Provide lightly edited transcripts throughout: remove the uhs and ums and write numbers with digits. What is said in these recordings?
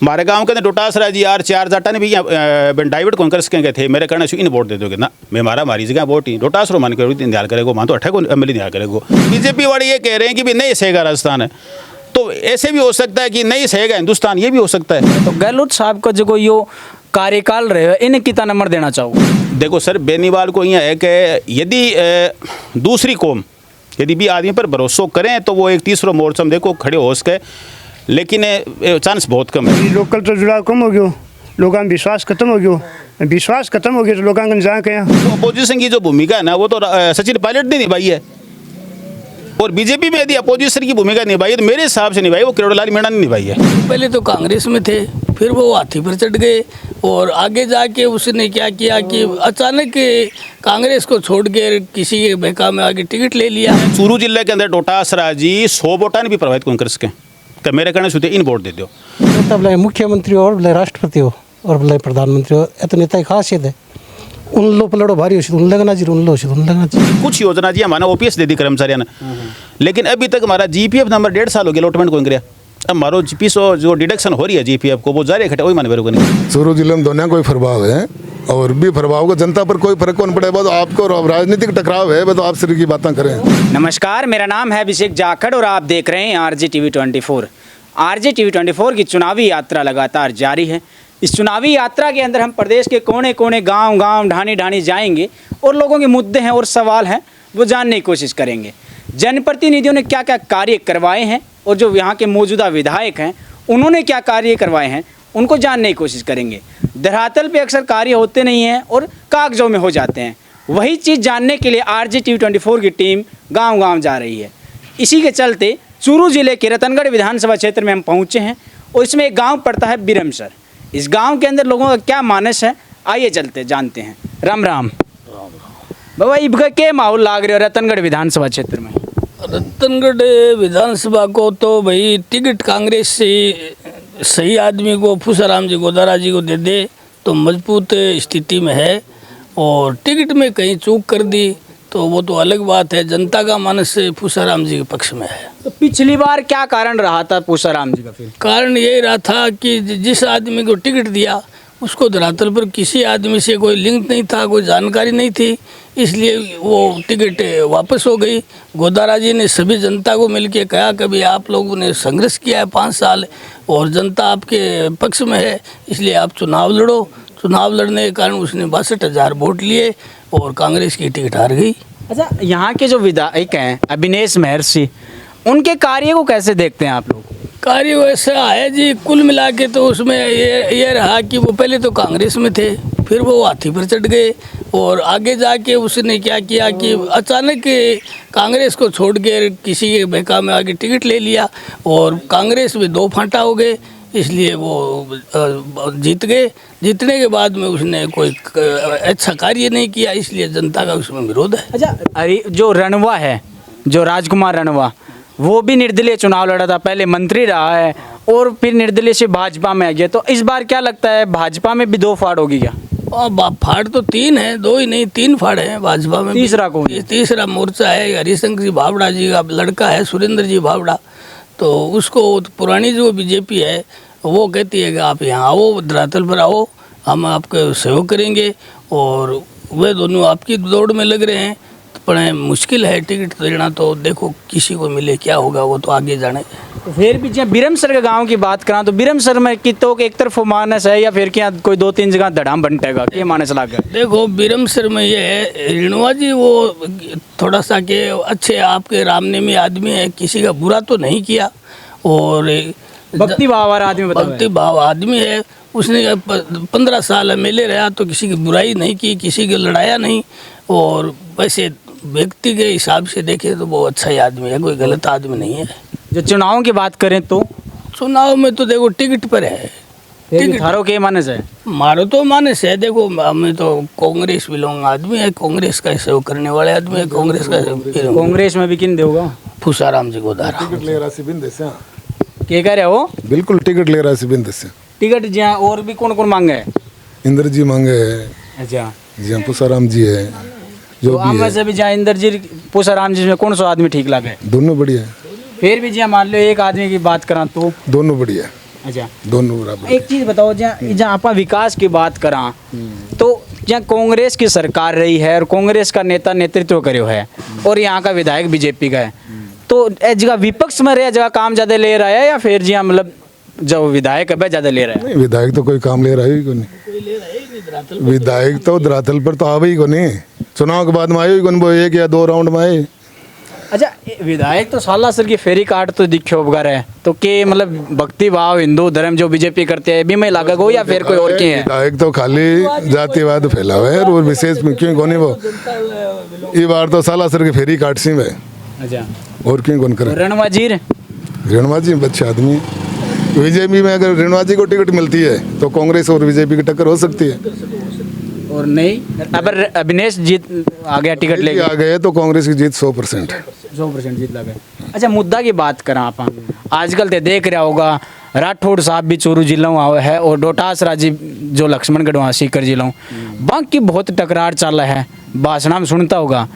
हमारे गांव के अंदर डोटासरा जी यार 4 जाटा ने भी यहाँ डाइवर्ट कौन कर सकेंगे थे मेरे कहना इन वोट दे दोगे ना मैं हमारा हमारी जगह वोट ही डोटासरो मान कर इंतजार करेगा मान तो 8 को एमएलए इंतजार करेगा। बीजेपी वाले ये कह रहे हैं कि भी नहीं सहेगा राजस्थान है, तो ऐसे भी हो सकता है कि नहीं सहेगा हिंदुस्तान, ये भी हो सकता है। तो गहलोत साहब का जो यो कार्यकाल रहे इन्हें कितना नंबर देना चाहो? देखो सर, बेनीवाल को यहाँ है कि यदि दूसरी कौम यदि भी आदमी पर भरोसा करें तो वो एक तीसरा मोर्चा में देखो खड़े हो सके, लेकिन चांस बहुत कम है। लोकल तो जुड़ाव कम हो गयो, लोगों में विश्वास खत्म हो गयो, विश्वास खत्म हो गया तो लोगों को जहाँ कहें अपोजिशन की जो भूमिका है ना वो तो सचिन पायलट ने निभाई है, और बीजेपी में यदि अपोजिशन की भूमिका निभाई है तो मेरे हिसाब से निभाई वो किरोड़ीलाल मीणा ने निभाई है। पहले तो कांग्रेस में थे, फिर वो हाथी पर चढ़ गए और आगे जाके उसने क्या किया कि अचानक कांग्रेस को छोड़ के किसी के बहका में आगे टिकट ले लिया। चूरू जिले के अंदर डोटासरा जी 100 वोटा ने भी प्रभावित कौन कर सके, तो मेरे कहने से इन वोट दे दो। तब मुख्यमंत्री हो बोले राष्ट्रपति हो और बोले प्रधानमंत्री हो, ये तो नेता की खासियत है। उन लोग पलड़ो भारी हो उन लगना चाहिए, उन लोग उन लगना चाहिए। कुछ योजना जी हमारा ओपीएस दे दी कर्मचारियों ने, लेकिन अभी तक हमारा जीपीएफ नंबर 1.5 साल हो गया अलॉटमेंट को गया। अब हमारो जीपीएफ जो डिडक्शन हो रही है जीपीएफ को वो जारी रखे वही माने मेरे को नहीं। चूरू जिले में दोनों कोई प्रभाव है और भी प्रभाव को जनता पर कोई फर्क कौन पड़ेगा, तो आपको राजनीतिक टकराव है तो आप सिर की बातें करें। नमस्कार, मेरा नाम है अभिषेक जाखड़ और आप देख रहे हैं RJTV 24। RJTV 24 की चुनावी यात्रा लगातार जारी है। इस चुनावी यात्रा के अंदर हम प्रदेश के कोने कोने गांव ढाणी ढाणी जाएंगे और लोगों के मुद्दे हैं और सवाल हैं वो जानने की कोशिश करेंगे। जनप्रतिनिधियों ने क्या क्या कार्य करवाए हैं और जो यहाँ के मौजूदा विधायक हैं उन्होंने क्या कार्य करवाए हैं उनको जानने की कोशिश करेंगे। धरातल पे अक्सर कार्य होते नहीं हैं और कागजों में हो जाते हैं। वही चीज़ जानने के लिए RJTV 24 की टीम गाँव जा रही है। इसी के चलते चूरू जिले के रतनगढ़ विधानसभा क्षेत्र में हम पहुँचे हैं और इसमें एक गाँव पड़ता है बिरमसर। इस गांव के अंदर लोगों का क्या मानस है, आइए चलते जानते हैं। राम राम बाबा, इबका क्या माहौल लाग रहा है रतनगढ़ विधानसभा क्षेत्र में? रतनगढ़ विधानसभा को तो भाई टिकट कांग्रेस से सही आदमी को फूसाराम जी गोदारा जी को दे दे तो मजबूत स्थिति में है, और टिकट में कहीं चूक कर दी तो वो तो अलग बात है। जनता का मानस फूसाराम जी के पक्ष में है। तो पिछली बार क्या कारण रहा था फूसाराम जी का? फिर कारण यही रहा था कि जिस आदमी को टिकट दिया उसको धरातल पर किसी आदमी से कोई लिंक नहीं था, कोई जानकारी नहीं थी, इसलिए वो टिकट वापस हो गई। गोदारा जी ने सभी जनता को मिलकर कहा कभी आप लोगों ने संघर्ष किया है 5 साल और जनता आपके पक्ष में है, इसलिए आप चुनाव लड़ो। चुनाव लड़ने के कारण उसने 62,000 वोट लिए और कांग्रेस की टिकट हार गई। अच्छा, यहाँ के जो विधायक हैं अभिनेश महर्षि, उनके कार्य को कैसे देखते हैं आप लोग? कार्य वैसा है जी, कुल मिला के तो उसमें ये रहा कि वो पहले तो कांग्रेस में थे, फिर वो हाथी पर चढ़ गए और आगे जाके उसने क्या किया कि अचानक कांग्रेस को छोड़ के किसी के बहका में आगे टिकट ले लिया और कांग्रेस में 2 फांटा हो गए, इसलिए वो जीत गए। जीतने के बाद में उसने कोई अच्छा कार्य नहीं किया, इसलिए जनता का उसमें विरोध है। अच्छा, अरे जो रणवा है, जो राजकुमार रणवा, वो भी निर्दलीय चुनाव लड़ा था, पहले मंत्री रहा है और फिर निर्दलीय से भाजपा में आ गया। तो इस बार क्या लगता है भाजपा में भी 2 फाड़ होगी क्या? फाड़ तो 3 है, 2 ही नहीं 3 फाड़ हैं भाजपा में। तीसरा कौन? तीसरा मोर्चा है हरिशंकर जी भावड़ा जी का लड़का है सुरेंद्र जी भावड़ा, तो उसको पुरानी जो बीजेपी है वो कहती है कि आप यहाँ आओ, धरातल पर आओ, हम आपका सहयोग करेंगे, और वे दोनों आपकी दौड़ में लग रहे हैं। पर मुश्किल है टिकट देना, तो देखो किसी को मिले क्या होगा वो तो आगे जाने। तो फिर भी जब बिरमसर के गांव की बात करा तो बिरमसर में कितों के एक तरफ मानस है या फिर क्या कोई 2-3 जगह धड़ाम बंटेगा, क्या मानस लाग गया? देखो बिरमसर में ये है रणवा जी वो थोड़ा सा के अच्छे आपके रामनेमी आदमी है, किसी का बुरा तो नहीं किया और भक्ति भाव आदमी, भक्ति भाव आदमी है। उसने 15 साल MLA रहा तो किसी की बुराई नहीं की, किसी की लड़ाया नहीं, और वैसे व्यक्ति के हिसाब से देखे तो वो अच्छा ही आदमी है, कोई गलत आदमी नहीं है। जो चुनाव की बात करें तो चुनाव में तो देखो टिकट पर है, थारो के मानस है? मारो तो मानस है, देखो हमें तो कांग्रेस बिलोंग आदमी है, कांग्रेस का सहयोग करने वाले आदमी है, कांग्रेस का। कांग्रेस में भी किन देगा? फूसाराम जी गोदारा। टिकट ले रहा सिबिंद से, क्या कह रहे हो? बिल्कुल टिकट ले रहा सिबिंद से। टिकट जहाँ और भी कौन मांगे है? इंद्र जी मांगे है। अच्छा, जी हाँ, फूसाराम जी है जो तो भी है। से भी जहाँ इंद्र जी फूसाराम जी में कौन सा आदमी ठीक लगे? दोनों बढ़िया है। फिर भी जी मान लो एक आदमी की बात करा तो दोनों बढ़िया है। अच्छा दोनों बराबर। एक चीज़ बताओ, जहाँ आप विकास की बात करा तो जहाँ कांग्रेस की सरकार रही है और कांग्रेस का नेता नेतृत्व करो है और यहाँ का विधायक बीजेपी का है, तो ए जगह विपक्ष में रहे जगह काम ज़्यादा ले रहा है या फिर जी मतलब जो विधायक है वह ज़्यादा ले रहा है? नहीं, विधायक तो कोई काम ले रहा ही को नहीं। विधायक तो धरातल पर तो आवे ही को नहीं, चुनाव के बाद में आए ही को नहीं, वो 1 या 2 राउंड में आए। अच्छा, विधायक तो साला सर की फेरी काट तो दिखे उपकार है, तो के मतलब भक्ति भाव हिंदू धर्म जो बीजेपी करते हैं बीमे लागत हो या फिर कोई और के है? विधायक तो खाली जातिवाद फैला हुआ है और विशेष में क्यों कोनी वो ये बार तो साला सर की फेरी काट सी में। अच्छा, और क्यों कौन करे? रणवाजीर रेणुवाजी अच्छे आदमी है। बीजेपी में अगर रेणुवाजी को टिकट मिलती है तो कांग्रेस और बीजेपी की टक्कर हो सकती है। और नहीं अगर अभिनेश जीत आ गया टिकट आ लेके गए तो कांग्रेस की जीत 100%। 100% जीत लगे। अच्छा, मुद्दा की बात करा आप आजकल तो देख रहा होगा राठौड़ साहब भी चूरू जिला में है और डोटास राजी जो लक्ष्मणगढ़ वहाँ सीकर जिला बाकी बहुत टकरार चल रहा है, भाषण में सुनता होगा,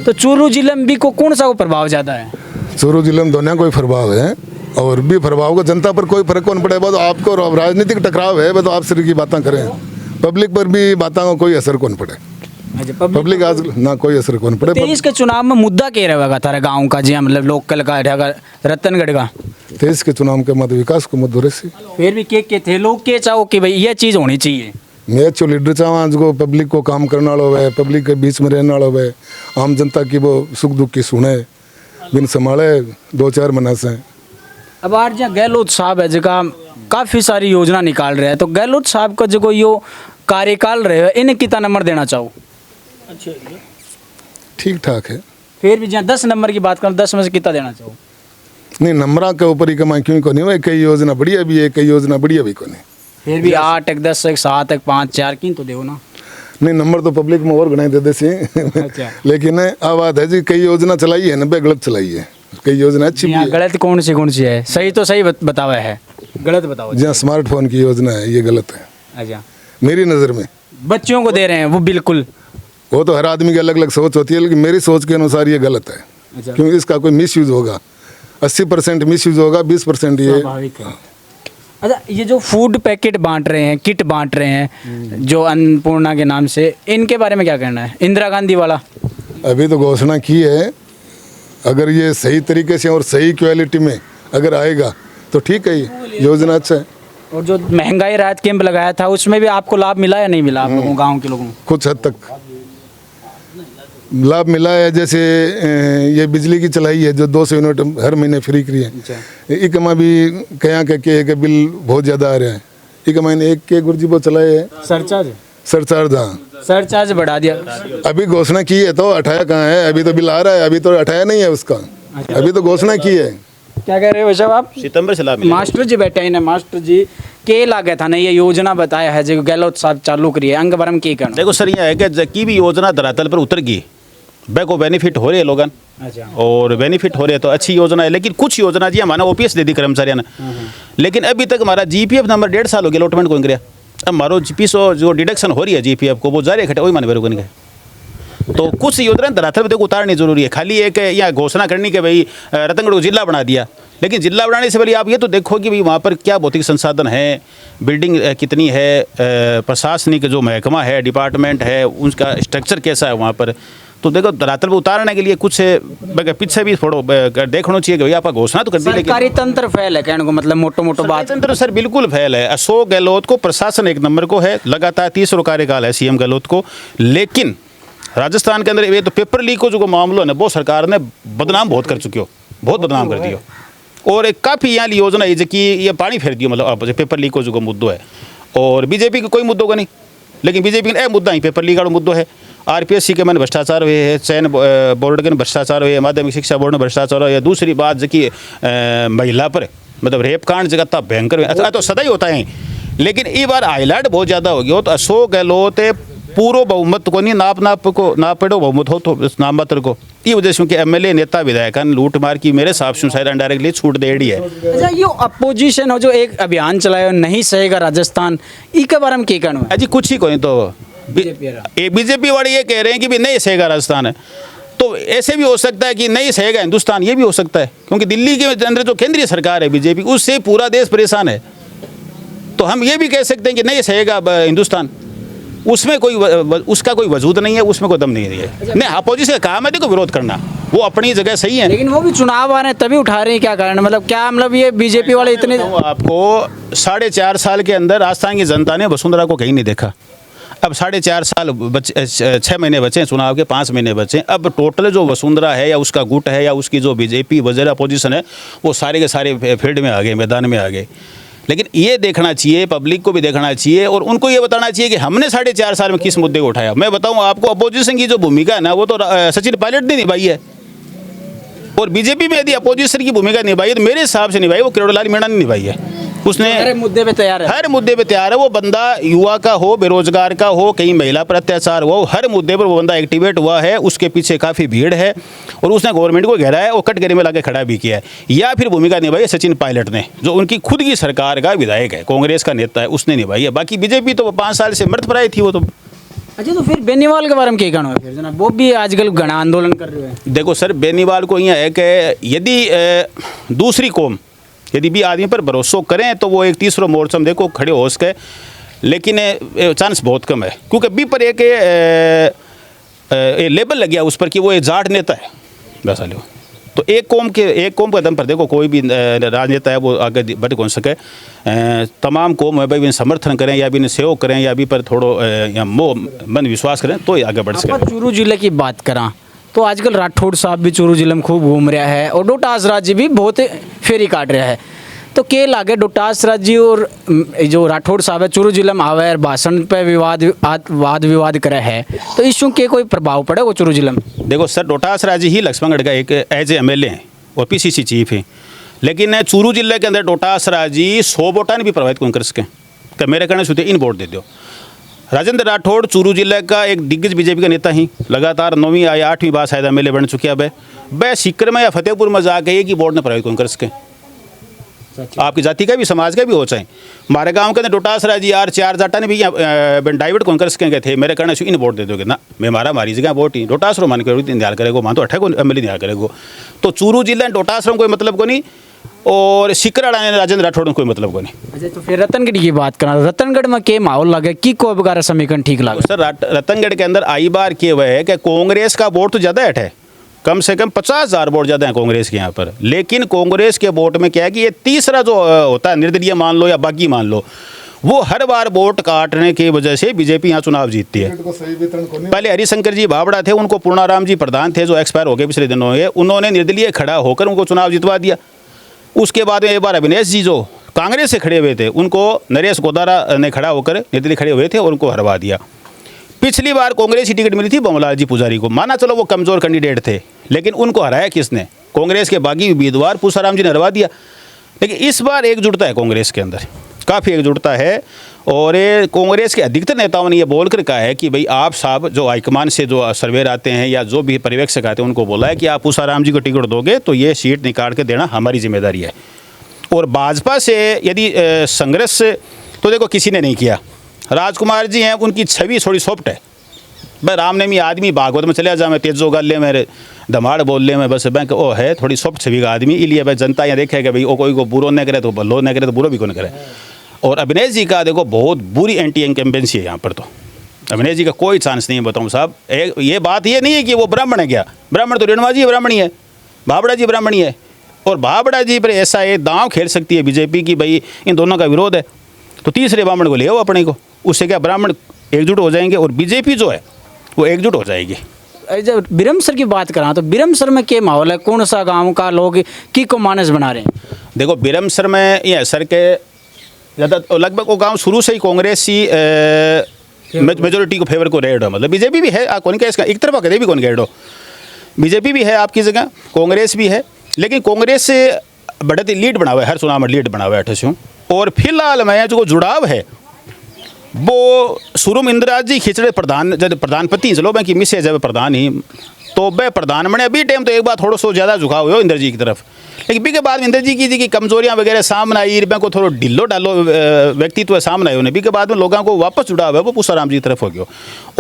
तो चूरू जिले में भी को कौन सा प्रभाव ज़्यादा है? चूरू जिले में दोनों कोई प्रभाव है और भी प्रभाव को जनता पर कोई फर्क कौन पड़े, बस आपको राजनीतिक टकराव है, बस आप सिर्फ की बातें करें, पब्लिक पर भी बातों का कोई असर कौन पड़े। पब्लिक आज ना कोई असर कौन पड़े। 23 के चुनाव में मुद्दा क्या रहेगा थारा गाँव का जी मतलब लोकल का रहेगा रतनगढ़ का? 23 के चुनाव के मत विकास को मत धोरे से फिर भी के थे लोग के चाहो कि भाई ये चीज़ होनी चाहिए? मैं जो लीडर चाहूँ आज को पब्लिक को काम करने वाला है, पब्लिक के बीच में रहने वाला है, आम जनता की वो सुख दुख की सुने बिन संभाले 2-4 महीने से। अब आज जहाँ गहलोत साहब है जगह काफ़ी सारी योजना निकाल रहे हैं, तो गहलोत साहब का जो यो कार्यकाल रहे हैं इन्हें कितना नंबर देना चाहो? ठीक ठाक है। फिर भी जहाँ 10 नंबर की बात करूँ 10 में से कितना देना चाहो? नहीं, नंबरा के ऊपर ही कमाई क्यों को नहीं हुआ, कई योजना बढ़िया भी है, कई योजना बढ़िया भी को नहीं। फिर भी 8 1 10 1 7 1 5 4 की तो दो ना। नहीं, नंबर तो पब्लिक में और गणाई देते सी अच्छा। लेकिन आवाज है जी कई योजना चलाई है, 90 गलत चलाई है, कई योजना अच्छी भी यहाँ है। गलत कौन सी है? सही तो सही बतावा है, गलत बताओ। जहाँ स्मार्टफोन की योजना है ये गलत है अच्छा, मेरी नज़र में। बच्चों को दे रहे हैं वो बिल्कुल, वो तो हर आदमी की अलग अलग सोच होती है, लेकिन मेरी सोच के अनुसार ये गलत है। अच्छा। क्योंकि इसका कोई मिसयूज होगा, 80% मिसयूज होगा, 20% ये। स्वाभाविक है। अच्छा, ये जो फूड पैकेट बांट रहे हैं, किट बांट रहे हैं जो अन्नपूर्णा के नाम से, इनके बारे में क्या कहना है? इंदिरा गांधी वाला अभी तो घोषणा की है, अगर ये सही तरीके से और सही क्वालिटी में अगर आएगा तो ठीक है, ये योजना अच्छा है। और जो महंगाई राहत कैंप लगाया था उसमें भी आपको लाभ मिला या नहीं मिला आप लोगों गाँव के लोगों को? कुछ हद तक लाभ मिला है, जैसे ये बिजली की चलाई है जो 200 यूनिट हर महीने फ्री करी है। एक में भी कया के बिल बहुत ज़्यादा आ रहा है, एक महीने एक के गुरुजी वो चलाए है सरचार्ज। हाँ, सरचार्ज बढ़ा दिया। अभी घोषणा की है तो हटाया कहाँ है? अभी तो बिल आ रहा है, अभी तो हटाया नहीं है उसका, अभी तो घोषणा की है। क्या कह रहे हो साहब आप? सितंबर से लाभ मिलेगा। मास्टर जी बैठे हैं ना, मास्टर जी के लागे था ना ये योजना बताया है जो गहलोत साहब चालू करी है, अंग बरम की कहना? देखो सर, यह है कि जकी भी योजना धरातल पर उतर गई वह को बेनिफिट हो रहे हैं लोगन। अच्छा। और बेनिफिट हो रहे हैं तो अच्छी योजना है, लेकिन कुछ योजना जी हमारा ओपीएस दे दी कर्मचारियों ने, लेकिन अभी तक हमारा जीपीएफ नंबर 1.5 साल हो गया अलॉटमेंट को गया। अब हमारो जीपीएफ जो डिडक्शन हो रही है जीपीएफ को वो जारी रखे वही माने मेरे को नहीं गए। तो कुछ योजना धरातल पर देखो उतारनी जरूरी है, खाली एक या घोषणा करनी कि भाई रतनगढ़ को जिला बना दिया, लेकिन जिला बनाने से पहले आप ये तो देखो कि भाई वहाँ पर क्या भौतिक संसाधन है, बिल्डिंग कितनी है, प्रशासनिक जो महकमा है, डिपार्टमेंट है, उनका स्ट्रक्चर कैसा है वहाँ पर। तो देखो धरातल पर उतारने के लिए कुछ पीछे भी थोड़ा देखना चाहिए कि भाई आप घोषणा तो कर दी, लेकिन सरकारी तंत्र फैल है कहने को मतलब मोटो बात। तंत्र सर बिल्कुल फैल है। अशोक गहलोत को प्रशासन 1 नंबर को है, लगातार 30 कार्यकाल है सीएम गहलोत को, लेकिन राजस्थान के अंदर ये तो पेपर लीक को जो मामला है वो सरकार ने बदनाम बहुत कर चुकी हो, बहुत बदनाम कर दियो। और एक काफ़ी यहाँ योजना है कि ये पानी फेर दियो, मतलब पेपर लीक को जो मुद्दों है। और बीजेपी का कोई मुद्दों का नहीं, लेकिन बीजेपी का मुद्दा ही पेपर लीक का मुद्दों है। आरपीएससी के मैंने भ्रष्टाचार हुए है, चयन बोर्ड के भ्रष्टाचार हुए, माध्यमिक शिक्षा बोर्ड में भ्रष्टाचार हुआ। दूसरी बात जो कि महिला पर मतलब रेप कांड जगह तब भयंकर अच्छा तो सदा ही होता है, लेकिन ये बार हाईलाइट बहुत ज़्यादा हो गया। तो अशोक गहलोत पूर्व बहुमत को नहीं नापेड़ो बहुमत हो तो नाममात्र को, ये वजह से एमएलए नेता विधायक लूट मार की मेरे हिसाब से शायद इनडायरेक्टली छूट दे रही है। अच्छा, ये अपोजिशन हो जो एक अभियान चलाया नहीं सहेगा राजस्थान, इसके बारे में क्या कहना है? अजी कुछ ही कोई तो बीजेपी वाले ये कह रहे हैं कि भी नहीं सहेगा राजस्थान है, तो ऐसे भी हो सकता है कि नहीं सहेगा हिंदुस्तान, ये भी हो सकता है, क्योंकि दिल्ली के अंदर जो केंद्रीय सरकार है बीजेपी उससे पूरा देश परेशान है। तो हम ये भी कह सकते हैं कि नहीं सहेगा हिंदुस्तान, उसमें कोई उसका कोई वजूद नहीं है, उसमें कोई दम नहीं है। नहीं, अपोजिशन का काम है देखो विरोध करना, वो अपनी जगह सही है। लेकिन वो भी चुनाव आ रहे हैं तभी उठा रहे हैं, क्या कारण? मतलब क्या मतलब ये बीजेपी वाले इतने आपको 4.5 साल के अंदर राजस्थान की जनता ने वसुंधरा को कहीं नहीं देखा। अब 4.5 साल बचे, 6 महीने बचे चुनाव के, 5 महीने बचे। अब टोटल जो वसुंधरा है या उसका गुट है या उसकी जो बीजेपी वजह अपोजिशन है, वो सारे के सारे फील्ड में आ गए, मैदान में आ गए। लेकिन ये देखना चाहिए, पब्लिक को भी देखना चाहिए और उनको ये बताना चाहिए कि हमने 4.5 साल में किस मुद्दे को उठाया। मैं बताऊं आपको, अपोजिशन की जो भूमिका है ना, वो तो सचिन पायलट ने निभाई है। और बीजेपी में यदि अपोजिशन की भूमिका निभाई है तो मेरे हिसाब से निभाई, वो किरोड़ीलाल मीणा ने निभाई है। उसने हर मुद्दे पे तैयार है, हर मुद्दे पे तैयार है। वो बंदा युवा का हो, बेरोजगार का हो, कहीं महिला पर अत्याचार हो, हर मुद्दे पर वो बंदा एक्टिवेट हुआ है। उसके पीछे काफ़ी भीड़ है और उसने गवर्नमेंट को घेरा है और कटघरे में लाके खड़ा भी किया है। या फिर भूमिका निभाई है सचिन पायलट ने, जो उनकी खुद की सरकार का विधायक है, कांग्रेस का नेता है, उसने निभाई है। बाकी बीजेपी तो 5 साल से मृतप्राय थी वो तो। अच्छा, तो फिर बेनीवाल के बारे में क्या कहना है फिर जनाब? वो भी आजकल घना आंदोलन कर रहे हैं। देखो सर, बेनीवाल को यह है कि यदि दूसरी कौम यदि भी आदमी पर भरोसा करें तो वो एक तीसरा मोर्चा में देखो खड़े हो सके, लेकिन चांस बहुत कम है। क्योंकि बी पर एक लेबल लग गया उस पर कि वो एक जाट नेता है बस। तो एक कौम के दम पर देखो कोई भी राजनेता है वो आगे बढ़ कौन सके। तमाम कौम है भाई भी समर्थन करें या भी सहयोग करें या भी पर थोड़ो या मन विश्वास करें तो आगे बढ़ सके। चूरू जिले की बात करा तो आजकल राठौड़ साहब भी चूरू जिले में खूब घूम रहा है और डोटास राज जी भी बहुत फेरी काट रहा है। तो के लागे डोटास राज जी और जो राठौड़ साहब है चूरू जिले में आवे भाषण पे वाद विवाद करे है, तो इशू के कोई प्रभाव पड़े वो चूरू जिले में? देखो सर, डोटास राज जी ही लक्ष्मणगढ़ का एक एज एमएलए हैं और पीसीसी चीफ हैं, लेकिन चूरू जिले के अंदर डोटास राज जी 100 वोटां भी प्रभावित कांग्रेस के मेरे कहने से इन वोट दे दो। राजेंद्र राठौड़ चूरू जिले का एक दिग्गज बीजेपी का नेता ही, लगातार 9वीं या 8वीं बार शायद एमएलए बन चुके हैं। वह सीकर में या फतेहपुर में जाके एक ही बोर्ड ने प्रभावित कांग्रेस के, आपकी जाति का भी समाज का भी हो चाहे। हमारे गांव के अंदर डोटास राज जी 4 जाटा ने भी डाइवर्ट कांग्रेस के थे, मेरे कहने से इन वोट दे दोगे ना, मैं मारा मारी जगह वोट ही डोटास रो मान के इंतजार करेगो, मान तो 8 को एमएलए इंतजार करेगो। तो चूरू जिले डोटास कोई मतलब को नहीं और सिकराड़ा ने राजेंद्र राठौड़ कोई मतलब को नहीं। अच्छा, तो फिर रतनगढ़ की बात करना, रतनगढ़ में के माहौल लगे कि को बगारा समीकरण ठीक लगे? सर रतनगढ़ के अंदर आई बार किए हुए है कि कांग्रेस का वोट तो ज़्यादा है, कम से कम 50,000 वोट ज़्यादा है कांग्रेस के यहाँ पर। लेकिन कांग्रेस के वोट में क्या है कि ये तीसरा जो होता है निर्दलीय मान लो या बागी मान लो, वो हर बार वोट काटने की वजह से बीजेपी यहाँ चुनाव जीतती है। पहले हरिशंकर जी भावड़ा थे, उनको पूर्णाराम जी प्रधान थे जो एक्सपायर हो गए पिछले दिनों में, उन्होंने निर्दलीय खड़ा होकर उनको चुनाव जितवा दिया। उसके बाद में एक बार अविनेश जी जो कांग्रेस से खड़े हुए थे, उनको नरेश गोदारा ने खड़ा होकर निर्दलीय खड़े हुए थे और उनको हरवा दिया। पिछली बार कांग्रेस की टिकट मिली थी बमलाल जी पुजारी को, माना चलो वो कमज़ोर कैंडिडेट थे, लेकिन उनको हराया किसने? कांग्रेस के बागी उम्मीदवार पूसाराम जी ने हरवा दिया। लेकिन इस बार एकजुटता है कांग्रेस के अंदर, काफ़ी एकजुटता है। और ये कांग्रेस के अधिकतर नेताओं ने ये बोल कर कहा है कि भाई आप साहब जो हाईकमान से जो सर्वेयर आते हैं या जो भी पर्यवेक्षक आते हैं उनको बोला है कि आप पूसाराम जी को टिकट दोगे तो ये सीट निकाल के देना हमारी जिम्मेदारी है। और भाजपा से यदि संघर्ष तो देखो किसी ने नहीं किया। राजकुमार जी हैं, उनकी छवि थोड़ी सॉफ्ट है, भाई रामनेमी आदमी भागवत में चले जा, मैं तेजो गले में धमाड़ बोल ले में बस बैंक वो है थोड़ी सॉफ्ट छवि का आदमी, इसलिए भाई जनता यहाँ देखेगा भाई वो कोई को बुरो नहीं करे तो भलो नहीं करे तो बुरो भी कौन करे। और अविनेश जी का देखो बहुत बुरी एंटी इनकम्बेंसी है यहाँ पर, तो अविनेश जी का कोई चांस नहीं है। बताऊँ साहब, ये बात ये नहीं है कि वो ब्राह्मण है, क्या ब्राह्मण तो रेणुका जी ब्राह्मणी है, भावड़ा जी ब्राह्मणी है, और भावड़ा जी पर ऐसा एक दांव खेल सकती है बीजेपी की भाई इन दोनों का विरोध है तो तीसरे ब्राह्मण को ले आओ अपने को, उससे क्या ब्राह्मण एकजुट हो जाएंगे और बीजेपी जो है वो एकजुट हो जाएगी। जब बिरमसर की बात करा तो बिरमसर में क्या माहौल है? कौन सा गांव का लोग की को मानस बना रहे हैं? देखो बिरमसर में ये सर के ज़्यादा लगभग वो गांव शुरू से ही कांग्रेसी मेजोरिटी को फेवर को रेड हो, मतलब बीजेपी भी है कौन क्या इसका एक तरफा कदे भी कौन गेड हो, बीजेपी भी है आपकी जगह, कांग्रेस भी है, लेकिन कांग्रेस से बढ़ती लीड बना हुआ है, हर चुनाव में लीड बना हुआ है 28। और फिलहाल में जो जुड़ाव है वो शुरू इंदिरा जी खिचड़े प्रधान जब प्रधानपति चलो मैं कि मिसे जब प्रधान ही तो वह प्रधान बने अभी टाइम तो एक बार थोड़ा सा ज़्यादा झुकाव हो इंदिरा जी की तरफ, लेकिन बी के बाद इंदिरा जी की कमजोरियां वगैरह सामने आई, मैं को थोड़ा ढिल्लो डालो व्यक्तित्व सामने आए, बी के बाद में लोगों को वापस जुड़ाव है वो पूसाराम जी की तरफ हो गया।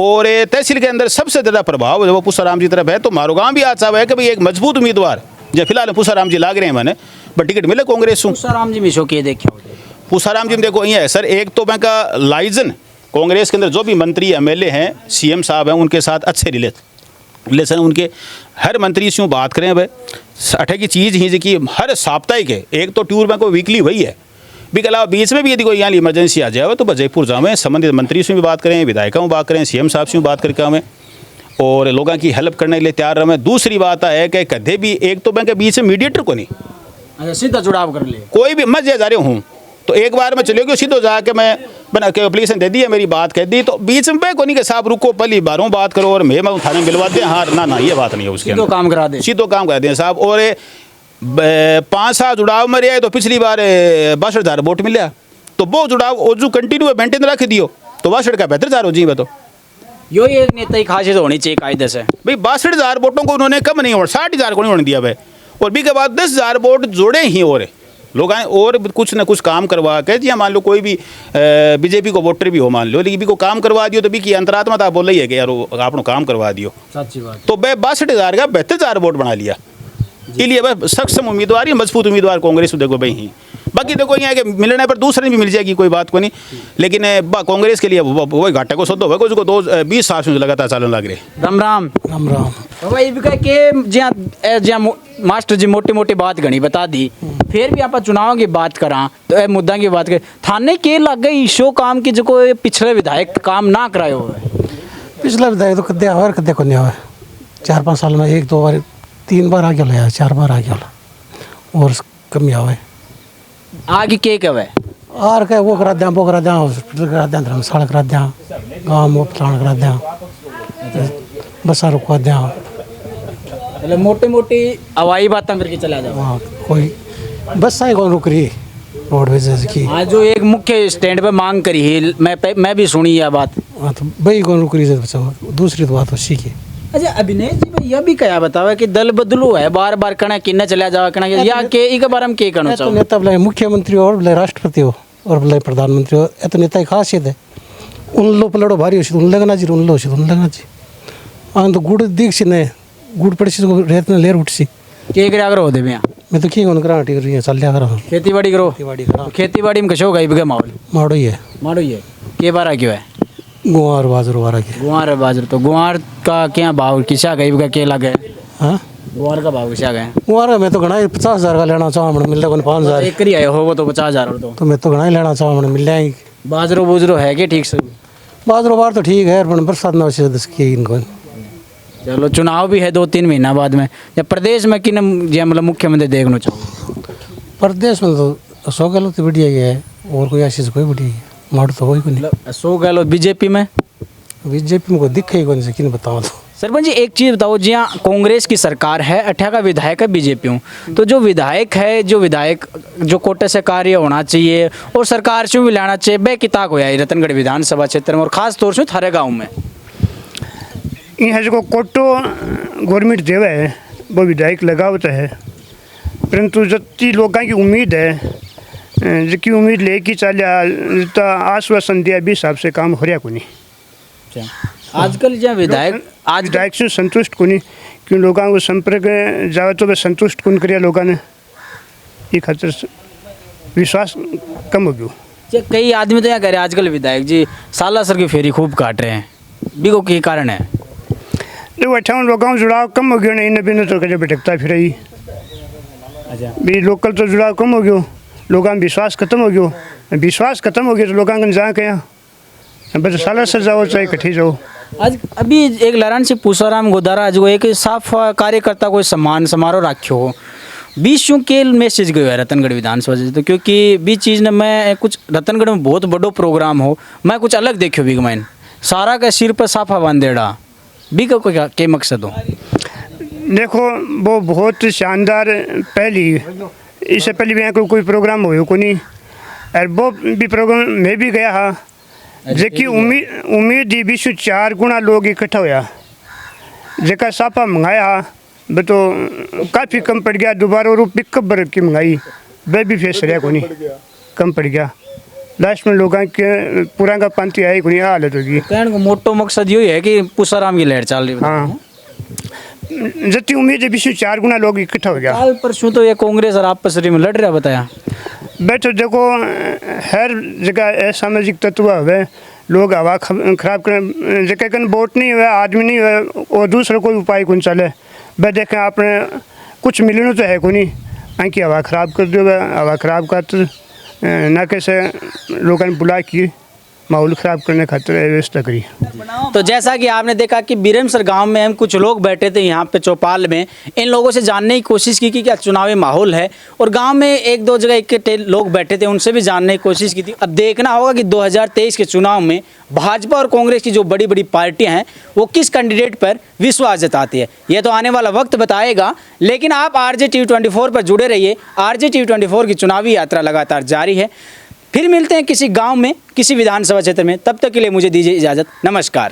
और तहसील के अंदर सबसे ज़्यादा प्रभाव है वो पूसाराम जी तरफ है। तो मारो गाँव भी आज है कि भाई एक मजबूत उम्मीदवार जो फिलहाल पूसाराम जी लाग रहे हैं मैंने बट टिकट मिले कांग्रेस पूसाराम जी मिशो के देखे पूसाराम जी में देखो ये है सर, एक तो मैं का लाइजन कांग्रेस के अंदर जो भी मंत्री एमएलए हैं, सीएम साहब हैं, उनके साथ अच्छे रिलेशन उनके, हर मंत्री से बात करें भाई अठे की चीज़ ही जी की हर साप्ताहिक है, एक तो टूर में को वीकली वही है, भी के अलावा बीच में भी यदि कोई यहाँ इमरजेंसी आ जाए तो बस जयपुर जावें, संबंधित मंत्री से भी बात करें, विधायकों में बात करें, सीएम साहब से भी बात करके आवें और लोगों की हेल्प करने के लिए तैयार रहें। दूसरी बात है कि कदे भी एक तो मैं के बीच में मीडिएटर को नहीं, अच्छा सीधा जुड़ाव कर लिए, कोई भी मैं जा रहा हूँ तो एक बार मैं चले गया सीधो जाके मैं बना के एप्लीकेशन दे दी है, मेरी बात कह दी, तो बीच में को नहीं कि साहब रुको पहली बारों बात करो और मैं थाने मिलवा दें, हाँ ना ये बात नहीं है, उसके सीधो काम करा दे, सीधो काम करा दें साहब। और 5 साल जुड़ाव में रहे तो पिछली बार 62,000 वोट मिला, तो वो जुड़ाव जो कंटिन्यू मेंटेन रख दियो तो 62 का बेहतर जार हो जी बताओ। ये नेता की खासियत होनी चाहिए कायदे से भाई 62,000 वोटों को उन्होंने कम नहीं, और 60,000 को नहीं होने दिया भाई, और भी के बाद 10,000 वोट जोड़े ही और लोग आए और कुछ ना कुछ काम करवा के, जी मान लो कोई भी बीजेपी को वोटर भी हो मान लो, लेकिन भी को काम करवा दियो तो भी की अंतरात्मा था बोल रही है कि यार आपने काम करवा दियो, सच्ची बात, तो भाई 62,000 का 72,000 वोट बना लिया, इसलिए भाई सक्षम उम्मीदवार ही मजबूत उम्मीदवार कांग्रेस को देखो भाई ही। बाकी देखो यहाँ कि मिलने पर दूसरे भी मिल जाएगी, कोई बात को नहीं, लेकिन कांग्रेस के लिए वही घाटे को सौदा होगा, उसको 20 साल से लगातार चालन लग रहे। राम राम राम राम। तो भाई भी कह के ज्यादा मास्टर जी मोटी मोटी बात घनी बता दी, फिर भी आप चुनाव की बात करा तो मुद्दा की बात कर थाने के लग गई शो काम की जो कोई पिछले विधायक काम ना कराए हो, पिछला विधायक तो कदे आवा कदे को नहीं आवा, 4-5 साल में 1-2 बार 3 बार आ गया, 4 बार आ गया और कमी आवे आगे के कवे आर के वो करा दें, वो करा दें, हॉस्पिटल करा दें, धर्मशाला करा दें, गाँव में प्लान करा दें, बसा रुकवा दें, मतलब मोटी मोटी हवाई बातें करके चला जाओ। वहाँ कोई बस आई कौन रुक रही रोडवेज की, आज जो एक मुख्य स्टैंड पे मांग करी है, मैं भी सुनी यह बात। हाँ तो भाई कौन रुक रही है, दूसरी तो बात उसी की। अच्छा अभिनय जी भाई यह भी क्या बतावा कि दल बदलू है बार बार कहना किन्ने चला जावा कहना या के एक बार हम के करना तो चाहो, नेता बोले मुख्यमंत्री हो, बोले राष्ट्रपति हो और बोले प्रधानमंत्री हो, ये तो नेता की खासियत है। उन लो पलड़ो भारी हो उन लगना जी, उन लो उन लगना जी आन तो गुड़ दीख ने गुड़ पड़ी रेत में लेर उठसी के करे अगर हो दे भैया मैं तो की कौन करा ठीक रही है चल लिया करा खेती बाड़ी करो, खेती बाड़ी में कशो गई बगे माहौल माड़ो ही है, मारो ये के बार क्यों है गुआर बाजरो वारा के गुआर बाजर, तो गुआर का क्या भाव किसा गई बगे के लगे, हाँ गुआर का भाव किसा गए गुआर मैं तो घना 50,000 का लेना चाहूँ मैंने मिल रहा 5,000 एक करी आए हो वो तो 50,000 तो मैं तो घना ही लेना चाहूँ मैंने मिल जाएंगे। बाजरो बुजरो है कि ठीक से, बाजरो बार तो ठीक है पर बरसात में वैसे 10 की इनको। चलो चुनाव भी है 2-3 महीना बाद में, या प्रदेश में किन मतलब मुख्यमंत्री देखना चाहो, प्रदेश में तो अशोक गहलोत तो बढ़िया ही है और कोई ऐसी कोई बढ़िया है माड़ तो कोई नहीं। अशोक गहलोत बीजेपी में में कोई दिखे ही कौन से किन बताओ तो। सरपंच जी एक चीज़ बताओ, जी कांग्रेस की सरकार है, 18 का विधायक है बीजेपी हूँ, तो जो विधायक जो कोटे से कार्य होना चाहिए और सरकार से भी लाना चाहिए, बे किताब होया रतनगढ़ विधानसभा क्षेत्र में और खास तौर से थारे गाँव में यहाँ जो कोटो गवर्नमेंट देवे है वो विधायक लगावत है, परंतु जितनी लोगों की उम्मीद है जिसकी उम्मीद लेके चलिया जितना आश्वासन दिया भी हिसाब से काम हो रहा को नहीं। आजकल जो विधायक से संतुष्ट को नहीं, क्यों लोगों को संपर्क जावे तो वे संतुष्ट कौन करिया लोगों ने, ये खातर विश्वास कम हो गया। कई आदमी तो यहाँ कह रहे आजकल विधायक जी सालासर की फेरी खूब काट रहे हैं, बिगो के कारण है देखो 58 लोगों का जुड़ाव कम हो गया, नहीं नबी ने तो कहे भटकता फिर ही भी लोकल तो जुड़ाव कम हो गया, लोगों में विश्वास खत्म हो गया, विश्वास खत्म हो गया तो लोगों को जहाँ कहीं बस सालासर जाओ चाहे कठी जाओ। आज अभी एक लहरान से पूसाराम गोदारा आज को एक साफ कार्यकर्ता को सम्मान समारोह रखो हो, बीच के मैसेज गयो है रतनगढ़ विधानसभा से, तो क्योंकि बीच चीज़ ने मैं कुछ रतनगढ़ में बहुत बड़ो प्रोग्राम हो मैं कुछ अलग देखो बिग मैन सारा का सिर पर साफा बांधेड़ा भी को क्या मकसद हो। देखो वो बहुत शानदार पहली इससे पहले भी यहाँ कोई प्रोग्राम हो को नहीं, और वो भी प्रोग्राम में भी गया हाँ जेकी उम्मीद ही 4 गुना लोग इकट्ठा होया, जेका सापा मंगाया वो तो काफ़ी कम पड़ गया, दोबारा और पिकअप भर की मंगाई वह भी फेस रहा को नहीं कम पड़ गया, लास्ट में लोगों के पूरा का पांति आई को नहीं हालत होगी। कहने को मोटो मकसद यही है कि पूसाराम की लहर चल रही है। हाँ जितनी उम्मीद है 4 गुना लोग इकट्ठा हो गया। कल परसों तो ये कांग्रेस और आपस में लड़ रहा बताया, बैठो देखो हर जगह असामाजिक तत्व है, लोग हवा खराब करें, जगह कन वोट नहीं हुआ, आदमी नहीं हुआ और दूसरा कोई उपाय कौन चले। भाई देखें आपने कुछ मिलने तो है को नहीं, आंकी हवा ख़राब कर दो, हवा ख़राब कर तो ना कैसे लोगों ने बुला की माहौल ख़राब करने खातिर व्यवस्था करी। तो जैसा कि आपने देखा कि बीरमसर गांव में हम कुछ लोग बैठे थे यहाँ पे चौपाल में, इन लोगों से जानने की कोशिश की कि क्या चुनावी माहौल है, और गांव में एक दो जगह इकट्ठे लोग बैठे थे, उनसे भी जानने की कोशिश की थी। अब देखना होगा कि 2023 के चुनाव में भाजपा और कांग्रेस की जो बड़ी बड़ी पार्टियां हैं वो किस कैंडिडेट पर विश्वास जताती है, ये तो आने वाला वक्त बताएगा। लेकिन आप RJTV24 पर जुड़े रहिए, RJTV24 की चुनावी यात्रा लगातार जारी है। फिर मिलते हैं किसी गांव में, किसी विधानसभा क्षेत्र में, तब तक के लिए मुझे दीजिए इजाज़त। नमस्कार।